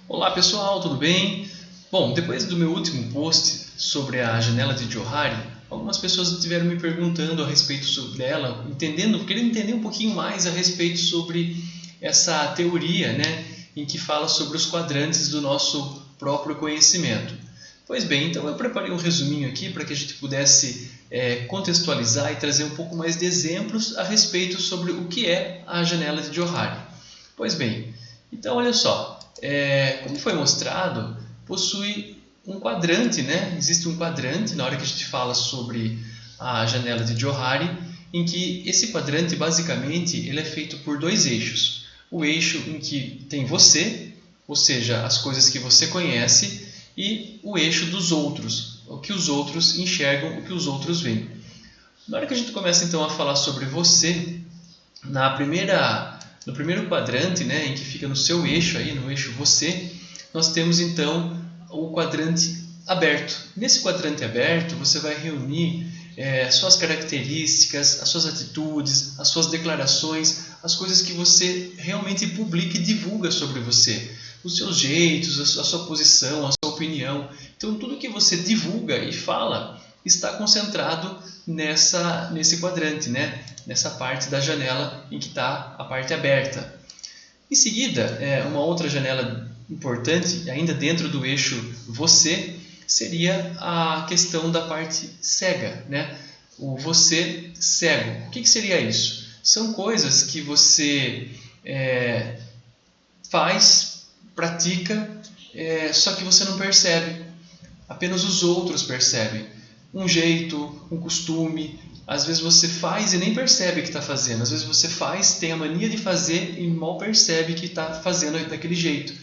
Olá pessoal, tudo bem? Bom, depois do meu último post sobre a janela de Johari, algumas pessoas estiveram me perguntando a respeito dela, querendo entender um pouquinho mais a respeito sobre essa teoria, né, em que fala sobre os quadrantes do nosso próprio conhecimento. Pois bem, então eu preparei um resuminho aqui para que a gente pudesse contextualizar e trazer um pouco mais de exemplos a respeito sobre o que é a janela de Johari. Pois bem, então olha só, como foi mostrado, possui um quadrante, né? Existe um quadrante na hora que a gente fala sobre a janela de Johari, em que esse quadrante basicamente ele é feito por dois eixos. O eixo em que tem você, ou seja, as coisas que você conhece, e o eixo dos outros, o que os outros enxergam, o que os outros veem. Na hora que a gente começa então a falar sobre você, no primeiro quadrante, né, em que fica no seu eixo, aí, no eixo você, nós temos então o quadrante aberto. Nesse quadrante aberto, você vai reunir suas características, as suas atitudes, as suas declarações, as coisas que você realmente publica e divulga sobre você, os seus jeitos, a sua posição, a sua opinião. Então, tudo que você divulga e fala está concentrado nesse quadrante, né? Nessa parte da janela em que está a parte aberta. Em seguida, uma outra janela importante, ainda dentro do eixo você, seria a questão da parte cega, né? O você cego. O que seria isso? São coisas que você faz, pratica, só que você não percebe. Apenas os outros percebem. Um jeito, um costume. Às vezes você faz e nem percebe que está fazendo. Às vezes você faz, tem a mania de fazer e mal percebe que está fazendo daquele jeito.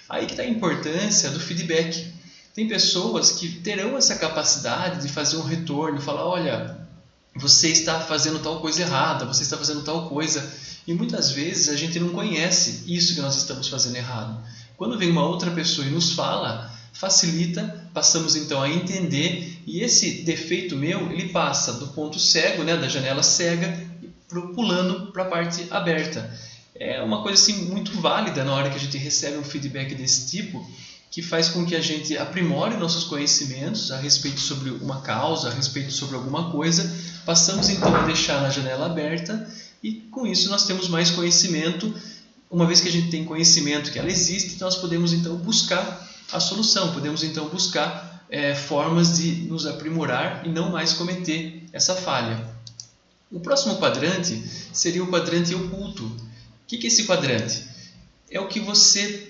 Aí que está a importância do feedback. Tem pessoas que terão essa capacidade de fazer um retorno, falar, olha, você está fazendo tal coisa errada, você está fazendo tal coisa. E muitas vezes a gente não conhece isso que nós estamos fazendo errado. Quando vem uma outra pessoa e nos fala, facilita, passamos então a entender, e esse defeito meu, ele passa do ponto cego, né, da janela cega, pulando para a parte aberta. É uma coisa assim muito válida na hora que a gente recebe um feedback desse tipo, que faz com que a gente aprimore nossos conhecimentos a respeito sobre uma causa, a respeito sobre alguma coisa. Passamos então a deixar na janela aberta e com isso nós temos mais conhecimento. Uma vez que a gente tem conhecimento que ela existe, nós podemos então buscar a solução, podemos então buscar formas de nos aprimorar e não mais cometer essa falha. O próximo quadrante seria o quadrante oculto. O que é esse quadrante? É o que você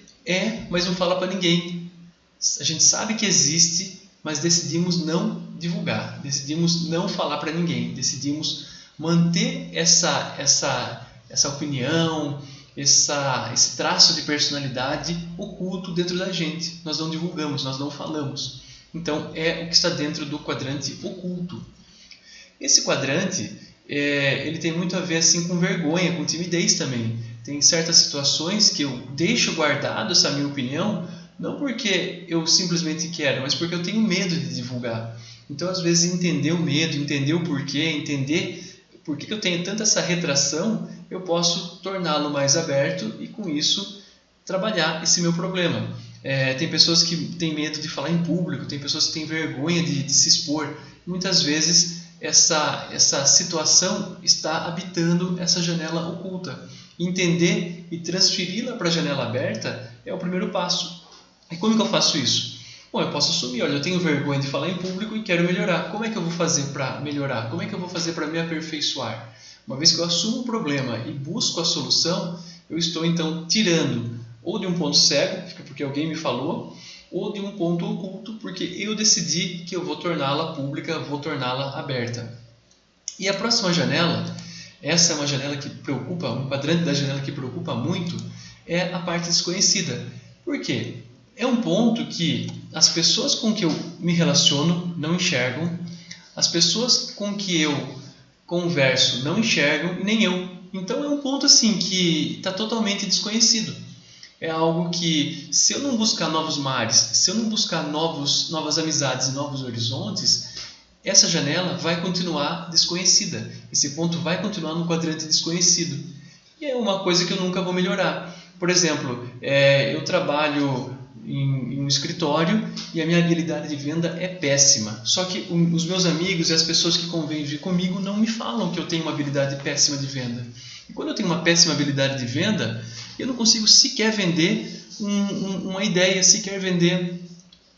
mas não fala para ninguém. A gente sabe que existe, mas decidimos não divulgar, decidimos não falar para ninguém, decidimos manter essa opinião, esse traço de personalidade oculto dentro da gente. Nós não divulgamos, nós não falamos. Então é o que está dentro do quadrante oculto. Esse quadrante ele tem muito a ver assim, com vergonha, com timidez também. Tem certas situações que eu deixo guardado essa minha opinião, não porque eu simplesmente quero, mas porque eu tenho medo de divulgar. Então, às vezes, entender o medo, entender o porquê, entender por que eu tenho tanta essa retração, eu posso torná-lo mais aberto e, com isso, trabalhar esse meu problema. Tem pessoas que têm medo de falar em público, tem pessoas que têm vergonha de se expor. Muitas vezes, essa situação está habitando essa janela oculta. Entender e transferi-la para a janela aberta é o primeiro passo. E como que eu faço isso? Bom, eu posso assumir, olha, eu tenho vergonha de falar em público e quero melhorar. Como é que eu vou fazer para melhorar? Como é que eu vou fazer para me aperfeiçoar? Uma vez que eu assumo o problema e busco a solução, eu estou então tirando ou de um ponto cego, porque alguém me falou, ou de um ponto oculto, porque eu decidi que eu vou torná-la pública, vou torná-la aberta. E a próxima janela, essa é uma janela que preocupa, um quadrante da janela que preocupa muito, é a parte desconhecida. Por quê? É um ponto que as pessoas com que eu me relaciono não enxergam, as pessoas com que eu converso não enxergam e nem eu. Então é um ponto assim que está totalmente desconhecido. É algo que, se eu não buscar novos mares, se eu não buscar novas amizades e novos horizontes, essa janela vai continuar desconhecida. Esse ponto vai continuar no quadrante desconhecido. E é uma coisa que eu nunca vou melhorar. Por exemplo, eu trabalho em um escritório e a minha habilidade de venda é péssima. Só que os meus amigos e as pessoas que convivem comigo não me falam que eu tenho uma habilidade péssima de venda. E quando eu tenho uma péssima habilidade de venda, eu não consigo sequer vender uma ideia, sequer vender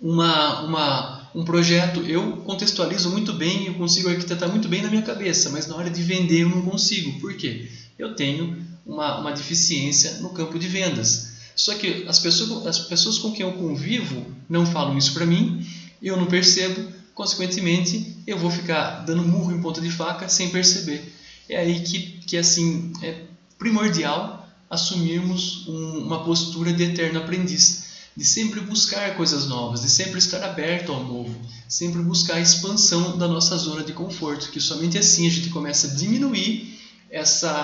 um projeto. Eu contextualizo muito bem, eu consigo arquitetar muito bem na minha cabeça, mas na hora de vender eu não consigo. Por quê? Eu tenho uma deficiência no campo de vendas. Só que as pessoas com quem eu convivo não falam isso para mim, eu não percebo, consequentemente eu vou ficar dando murro em ponta de faca sem perceber. É aí que assim, é primordial assumirmos uma postura de eterno aprendiz, de sempre buscar coisas novas, de sempre estar aberto ao novo, sempre buscar a expansão da nossa zona de conforto, que somente assim a gente começa a diminuir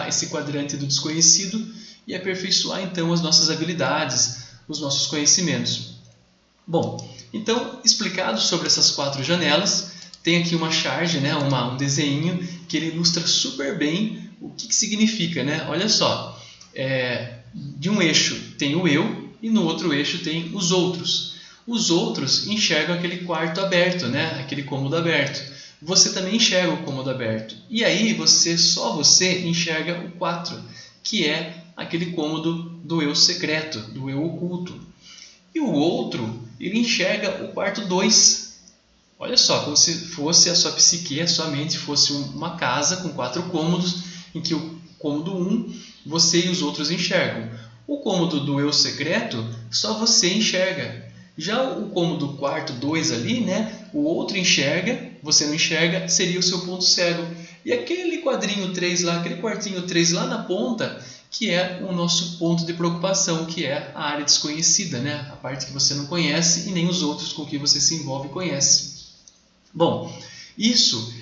esse quadrante do desconhecido e aperfeiçoar então as nossas habilidades, os nossos conhecimentos. Bom, então explicado sobre essas 4 janelas, tem aqui uma charge, né, um desenho que ele ilustra super bem o que significa, né? Olha só, de um eixo tem o eu e no outro eixo tem os outros. Os outros enxergam aquele quarto aberto, né, aquele cômodo aberto. Você também enxerga o cômodo aberto. E aí só você enxerga o 4, que é aquele cômodo do eu secreto, do eu oculto. E o outro, ele enxerga o quarto 2. Olha só, como se fosse a sua psique, a sua mente fosse uma casa com 4 cômodos, em que o cômodo 1 você e os outros enxergam. O cômodo do eu secreto, só você enxerga. Já o cômodo quarto 2 ali, né, o outro enxerga, você não enxerga, seria o seu ponto cego. E aquele quadrinho 3 lá, aquele quartinho 3 lá na ponta, que é o nosso ponto de preocupação, que é a área desconhecida, né? A parte que você não conhece e nem os outros com que você se envolve conhece. Bom, isso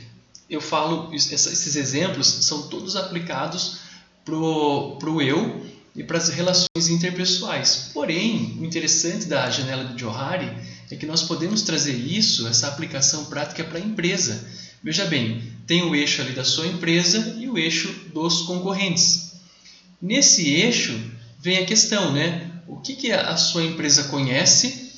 eu falo, esses exemplos são todos aplicados pro eu e para as relações interpessoais. Porém, o interessante da janela de Johari é que nós podemos trazer essa aplicação prática para a empresa. Veja bem, tem o eixo ali da sua empresa e o eixo dos concorrentes. Nesse eixo vem a questão, né? O que a sua empresa conhece,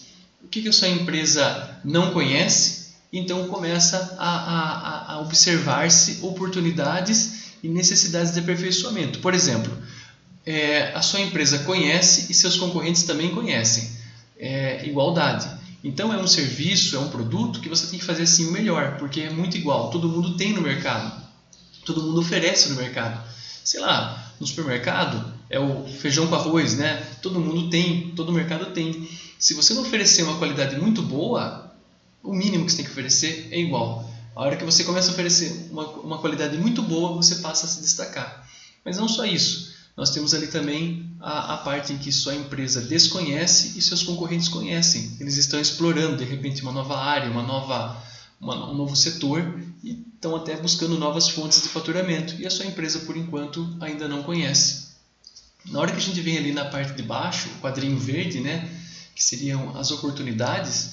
o que a sua empresa não conhece, então começa a observar-se oportunidades e necessidades de aperfeiçoamento. Por exemplo, a sua empresa conhece e seus concorrentes também conhecem. Igualdade. Então é um serviço, é um produto que você tem que fazer assim o melhor, porque é muito igual, todo mundo tem no mercado, todo mundo oferece no mercado. Sei lá, no supermercado é o feijão com arroz, né? Todo mundo tem, todo mercado tem. Se você não oferecer uma qualidade muito boa, o mínimo que você tem que oferecer é igual. A hora que você começa a oferecer uma qualidade muito boa, você passa a se destacar. Mas não só isso. Nós temos ali também a parte em que sua empresa desconhece e seus concorrentes conhecem. Eles estão explorando, de repente, uma nova área, um novo setor e estão até buscando novas fontes de faturamento. E a sua empresa, por enquanto, ainda não conhece. Na hora que a gente vem ali na parte de baixo, o quadrinho verde, né, que seriam as oportunidades,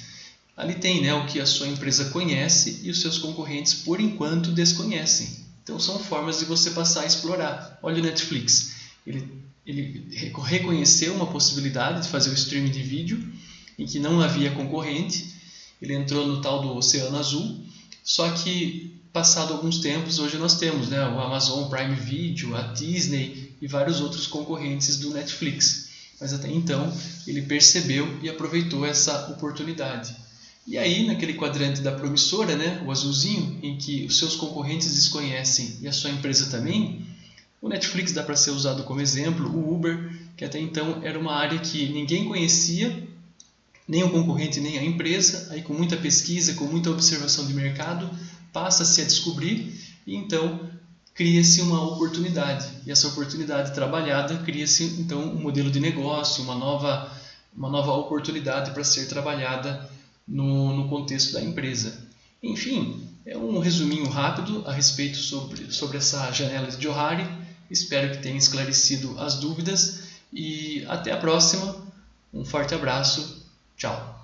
ali tem, né, o que a sua empresa conhece e os seus concorrentes, por enquanto, desconhecem. Então, são formas de você passar a explorar. Olha o Netflix. Ele reconheceu uma possibilidade de fazer o streaming de vídeo em que não havia concorrente. Ele entrou no tal do Oceano Azul. Só que, passado alguns tempos, hoje nós temos, né, o Amazon Prime Video, a Disney e vários outros concorrentes do Netflix. Mas até então, ele percebeu e aproveitou essa oportunidade. E aí, naquele quadrante da promissora, né, o azulzinho, em que os seus concorrentes desconhecem e a sua empresa também, o Netflix dá para ser usado como exemplo, o Uber, que até então era uma área que ninguém conhecia, nem o concorrente nem a empresa, aí com muita pesquisa, com muita observação de mercado, passa-se a descobrir e então cria-se uma oportunidade. E essa oportunidade trabalhada cria-se então um modelo de negócio, uma nova oportunidade para ser trabalhada no contexto da empresa. Enfim, é um resuminho rápido a respeito sobre essa janela de Johari. Espero que tenha esclarecido as dúvidas e até a próxima. Um forte abraço. Tchau.